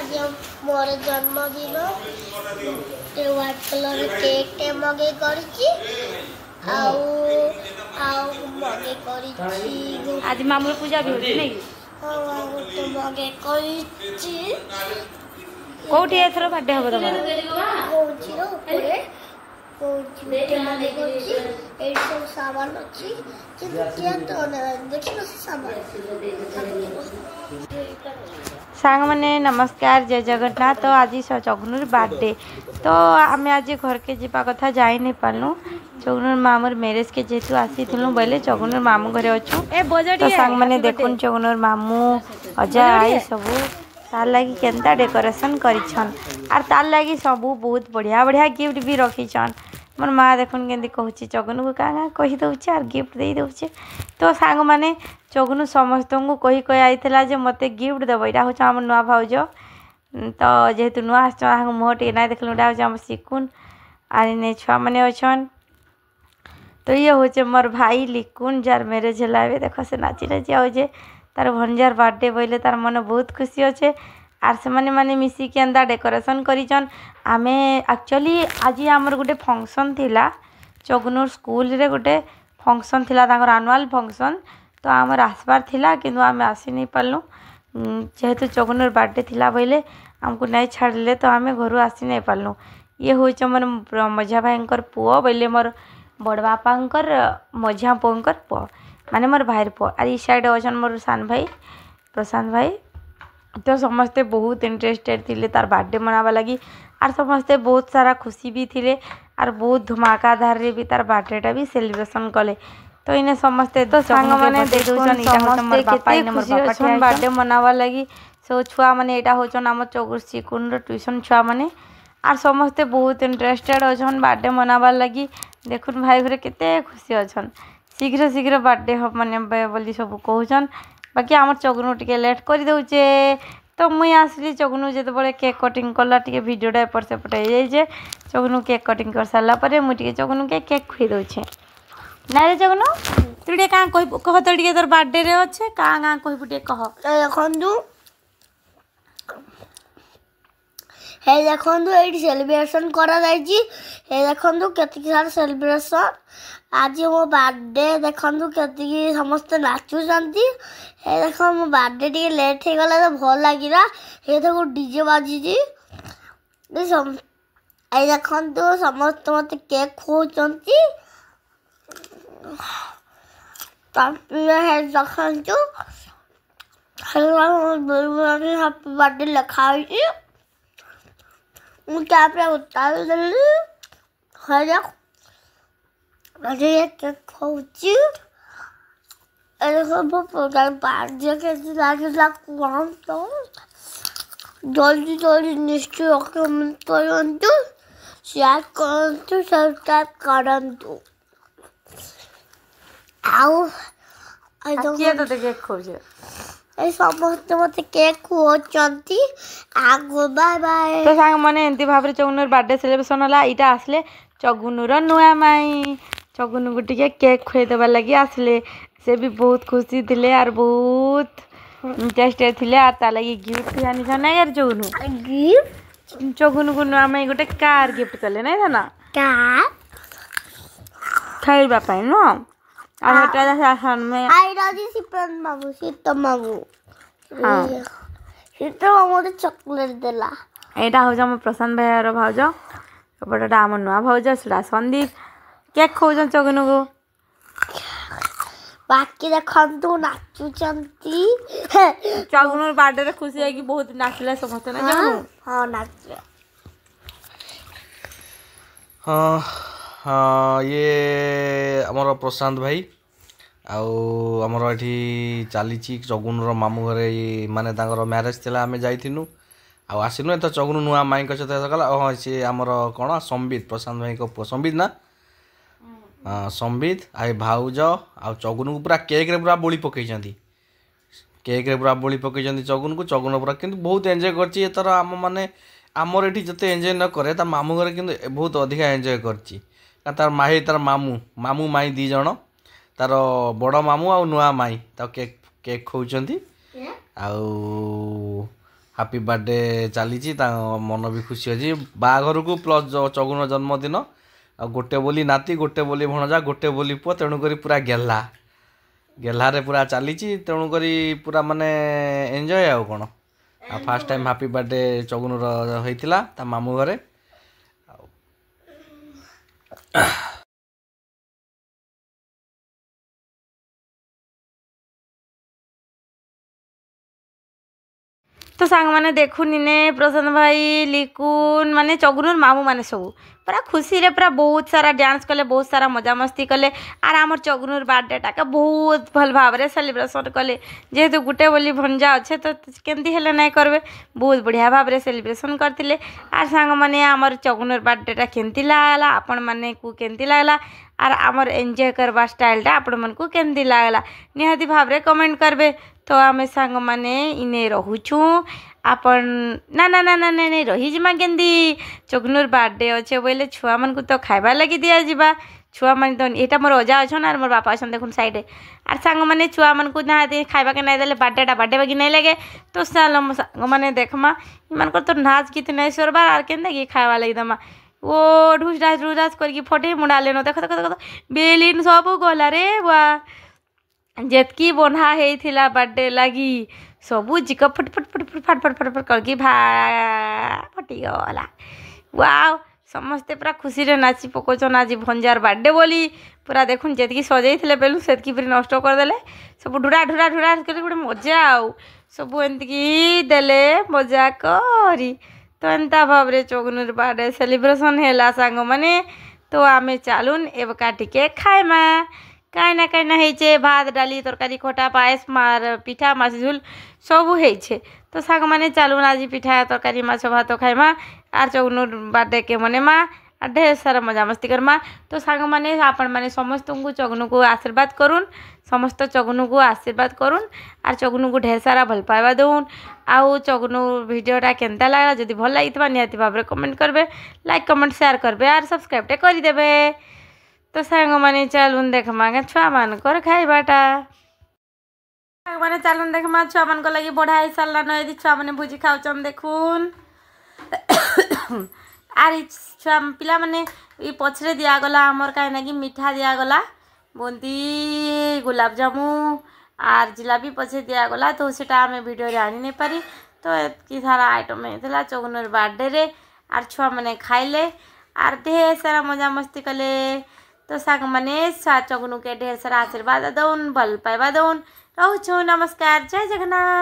आज मोर जन्मदिन white colour cake टे मगे करछि मगे करछि आज मामू पूजा भी होती नहीं तो मगे करछि कोठी एथरो बर्थडे हो तमर कोछि रो ऊपर कोछि टे मगे करछि एई सब सामान अछि किंतु क्या तो देखिनो सामान सांग माने नमस्कार जय जगन्नाथ। तो आज चगनुर बर्थडे तो आम आज घर के जीवा कथा जाई नहीं पालू चगनुर मामूर मैरेज के जेतु आसी बोले चगनुर मामू घरे अच्छु तो सांग माने देखुन चगनुर मामू अजा आई सबू तार लगी केनता डेकोरेशन करिछन आर तार लगी सबू बहुत बढ़िया बढ़िया गिफ्ट भी रखीछन। मोर माँ देखुन केंदी कहूची चगनु को क्या कही दउचे आर गिफ्ट दे दउचे तो सांग माने चगनु समस्त को कही कही आईला जे मते गिफ्ट देव यहाँ हूँ आम नुआ भाउज तो जेहेतु नुआ आस मुह टे ना देख आम सिकुन आर ने छुआ मैंने अच्छन तो ये हूँ मोर भाई लिकुन जार मैरेज है देख से नाची नाची आउे तार भंजार बर्थडे बोले तार मन बहुत खुशी अच्छे आर से माने मिसिकी एंता डेकोरेशन करिछन आमे एक्चुअली आज आमर गोटे फंक्शन थिला चगनुर स्कूल रे गोटे फंक्शन थिला तांकर एनुअल फंक्शन तो आमर आसबार थिला किंतु आमे आसी नहीं पारलु जेहेतु चगनुर बर्थडे थिला बोले आमको नहीं छाड़ले तो आमे घर आसी नहीं पारलु। ये हूँ मोर मझा भाईंकर पुओ बोले मोर बड़ बापांकर मझा पुओंकर पुओ माने मोर भाईर पुओ आर ई साइड अच्छन मोर सान भाई प्रशांत भाई तो समस्ते बहुत इंटरेस्टेड थिले तार बर्थडे मनावा लगी आर समस्ते बहुत सारा खुशी भी थिले आर बहुत धमाकादार रे भी तार बर्थडेटा भी सेलिब्रेशन कले तो इने समस्ते तो सांग माने देखुछन समस्ते केते खुशी अछन बर्थडे मनावा लगी सो छुआ माने एटा होछन हम चगुर सिकुन रो ट्यूशन छुआ माने आर समस्ते बहुत इंटरेस्टेड अछन बर्थडे मनावा लगी देखुन भाई घरे केते खुशी अछन शीघ्र शीघ्र बर्थडे हो माने बोली सब कहउछन बाकी आम चगनु टे लेट कर दौचे तो मुई आसली चगनु जो बड़े केक कटिंग कला टे भिडियोटा एपट सेपट हो जाए चगनु केक कटिंग कर सारापर मुझे चगनु के केक खुई दौचे ना रे चगनु तू टे क्या कह तो टे तोर बर्थडे रे अच्छे क्या क्या कहबू टे कह देखु ये सेलिब्रेशन करा देखु केत सारा सेलिब्रेशन आज मो बर्थडे देखु के समस्ते नाचुंट देख मो बर्थडे टे लेट हो गला तो भल लगे ये देखो डीजे बाजी देखु समस्त मत केक खुआउं देखु हैप्पी बर्थडे लिखाई मुझे उतार देली मुझे ये केक खाऊची बार्थडे के लगे कौन तो जल्दी जल्दी निश्चय कमेंट करंतु शेयर करंतु सब्सक्राइब करंतु आउ किए तो केक खाऊचे समस्त मत केक खुआउचंती आगो बाय बाय तो सांग माने एंती भाबरे चगनुर बर्थडे सेलिब्रेशन होला इटा आसले चगनुर नुआ माई चगनु को टिके केक खुए देवा लगी आसले से भी बहुत खुशी थिले आर बहुत इंटरेस्टेड थिले आर ता लगी गिफ्ट आनी छना यार चगनु गिफ्ट चगनु को नुआ माई गोटे कार गिफ्ट कले नै था ना कार खाइबा पाई न आर हटा सासन में आई राजी सिपन बाबू सीतम बाबू हां सीतम बाबू तो चॉकलेट देला एटा हो जा प्रशांत भाई रो भाउज एपटा आम नुआ भाउज सेटा संदीप केक खाऊन चगनु को बाकी देखु नाचुचंती चगनुर बर्थडे रे खुशी है कि बहुत नाचले समस्त ना चगनु हां नाचले हाँ हाँ ये आमर प्रशांत भाई आमर ये चली चगुनर मामू घरे माने मैरेज थी आम जाइनु आसनु तो चगुनु नुआ माई सहित गला हाँ सी आमर कौन संबित प्रशांत भाई को संबित ना हाँ संबित आ भाउज आ चगुनु को पूरा केक रे पूरा बोली पकई केक रे पूरा बोली पकई चगुन को चगुन पूरा किंतु बहुत एंजॉय करछि एतर आम माने आमर एठी जते एंजॉय न करे ता मामू घरे किंतु बहुत अधिका एंजॉय करछि तार माही तार मामू मामू माई दी जण तार बड़ मामू आ नुआ माई ता केक केक खौचंती ହାପି ବାର୍ଥଡେ ଚାଲିଛି ତାଙ୍କ ମନ ବି ଖୁସି ଅଛି ବାହାଘରକୁ ପ୍ଲସ୍ ଚଗୁନ ଜନ୍ମଦିନ ଆଉ ଗୋଟେ ବୋଲି ନାତି ଗୋଟେ ବୋଲି ଭଣଜା ଗୋଟେ ବୋଲି ପୁଅ ତେଣୁକରି ପୁରା ଗେହ୍ଲାରେ ପୁରା ଚାଲିଛି ତେଣୁକରି ପୁରା ମାନେ ଏନ୍ଜୟ ଆଉ କ'ଣ ଆଉ ଫାର୍ଷ୍ଟ ଟାଇମ୍ ହାପି ବାର୍ଥଡେ ଚଗୁନର ହେଇଥିଲା ତା ମାମୁଁ ଘରେ तो सांग माने देखुनी ने प्रशांत भाई लिकुन माने चगुनर मामू माने सब पूरा खुशी रे पूरा बहुत सारा डांस कले बहुत सारा मजा मस्ती कले आर आमर चगुनर बर्थडे टाके बहुत भल भाव रे सेलिब्रेशन कले जेहेतु गुटे बोली भंजा अच्छे तो केमती हेले नहीं करबे बहुत बढ़िया भाव रे सेलिब्रेशन करथिले आर सांग माने आमर चगुनर बर्थडे टा केमती लागला आपण माने को केमती लागला आर आमर एंजॉय करबा स्टाइल टा आपण मन को केमती लागला निहाती भाव रे कमेंट करबे तो आमे सांग माने इने रहुछु आपण ना ना ना ना ना रही जिमा केंदी चगुनर बर्थडे अच्छे बोले छुआ मन को तो खाइबा लगी दिया जिबा छुआ मन तो एटा मोर अजा अछन आर मोर बापा अछन देखुन साइड आर सांग माने छुआ मन को ना दे खाइबा के नहीं देले बर्थडे बाकी नहीं लगे तो साल सांग माने देखमा इमान को तो नाच गीत नहीं सरबार आर केंदे की खाइबा लगी दमा ओ ढुस करके फटे मुंडा लेनो देख देख देख बेलिन सब गला रे बुआ जेतकी बंधा होता बर्थडे लगी सबू जिक फट फट फट फट फट फट फट फट करके फटिगला वाओ समस्ते पूरा खुशी रे नाची पकोचन आज भंजार बर्थडे बोली पूरा देखुन जेतकी सजाई बेलू सेतकी पूरी नष्ट करदेले सब ढुरा ढुरा ढुरा कर गोटे मजा आउ सब एमती देले मजा करी तो एंता भाव रे चगुनर बर्थडे सेलिब्रेशन हैला सांग माने तो आमे चालून एबका टिके खाइमा कहीं ना होइछे भात डाली तरकारी खटा पायस मार पिठा माछ झोल सब होइछे तो सांग माने चालून आज पिठा तरकारी माछ भात खाइमा आर चगुनर बर्थडे के मनेमा आर ढेर सारा मजा मस्ती करमा तो सांग माने आपण माने समस्त को चगुनु को आशीर्वाद करूँ समस्त चगुनु को आशीर्वाद करूँ आर चगुनु को ढेर सारा भल पाइबा दउन आउ चगुनु वीडियोटा केनता लागला जदि भल लागितबा निहाती भाव रे कमेंट करबे लाइक कमेंट शेयर करबे आर सब्सक्राइब टे करि देबे तो सांग माने चलून देखमा छुआ मान कर खाइबाटा सांग माने चलून देखमा छुआ मान को लगी बढ़ाई सारला न यदि छुआ माने भुजी खाउचन देखुन आर छुआ पिला माने ई पछरे दिया गला हमर काहे ना कि मीठा दिया गला बूंदी गुलाब जामु आर जिलाबी पछे दिया गला तो सेटा हमें वीडियो रे आनी नहीं पारी तो की सारा आइटम हेतला चगुनर बर्थडे रे आर छुआ माने खाइले आर ढेर सारा मजा मस्ती कले तो सांग माने चगुनु के ढेर सारा आशीर्वाद दउन भल पाइबा दउन रहूछु नमस्कार जय जगन्नाथ।